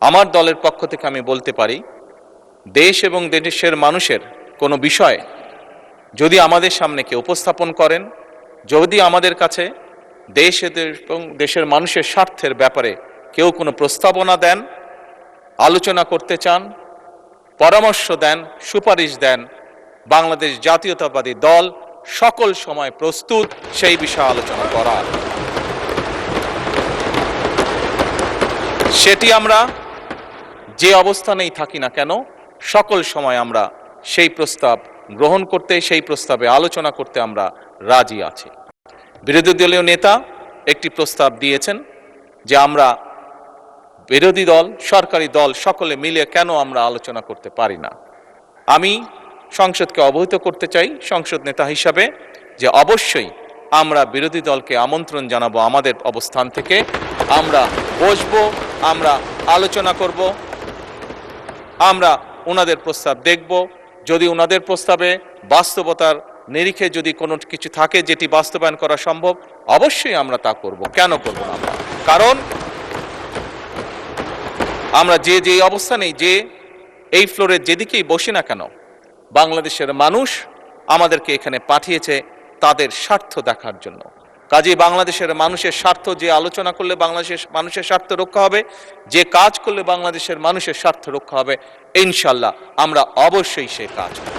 আমার দলের পক্ষ থেকে আমি বলতে পারি, দেশ এবং দেশের মানুষের কোনো বিষয় যদি আমাদের সামনে কেউ উপস্থাপন করেন, যদি আমাদের কাছে দেশ এবং দেশের মানুষের স্বার্থের ব্যাপারে কেউ কোনো প্রস্তাবনা দেন, আলোচনা করতে চান, পরামর্শ দেন, সুপারিশ দেন, বাংলাদেশ জাতীয়তাবাদী দল সকল সময় প্রস্তুত সেই বিষয়ে আলোচনা করার। সেটি আমরা যে অবস্থানেই থাকি না কেন, সকল সময় আমরা সেই প্রস্তাব গ্রহণ করতে, সেই প্রস্তাবে আলোচনা করতে আমরা রাজি আছি। বিরোধী দলীয় নেতা একটি প্রস্তাব দিয়েছেন যে আমরা বিরোধী দল, সরকারি দল সকলে মিলে কেন আমরা আলোচনা করতে পারি না। আমি সংসদকে অবহিত করতে চাই সংসদ নেতা হিসাবে যে অবশ্যই আমরা বিরোধী দলকে আমন্ত্রণ জানাবো, আমাদের অবস্থান থেকে আমরা বসবো, আমরা আলোচনা করব, আমরা ওনাদের প্রস্তাব দেখব। যদি ওনাদের প্রস্তাবে বাস্তবতার নিরিখে যদি কোনো কিছু থাকে যেটি বাস্তবায়ন করা সম্ভব, অবশ্যই আমরা তা করব। কেন করব না? কারণ আমরা যে অবস্থানেই, যে এই ফ্লোরের যেদিকেই বসি না কেন, বাংলাদেশের মানুষ আমাদেরকে এখানে পাঠিয়েছে তাদের স্বার্থ দেখার জন্য। কাজেই বাংলাদেশের মানুষের স্বার্থ, যে আলোচনা করলে বাংলাদেশের মানুষের স্বার্থ রক্ষা হবে, যে কাজ করলে বাংলাদেশের মানুষের স্বার্থ রক্ষা হবে, ইনশাল্লাহ আমরা অবশ্যই সে কাজ করব।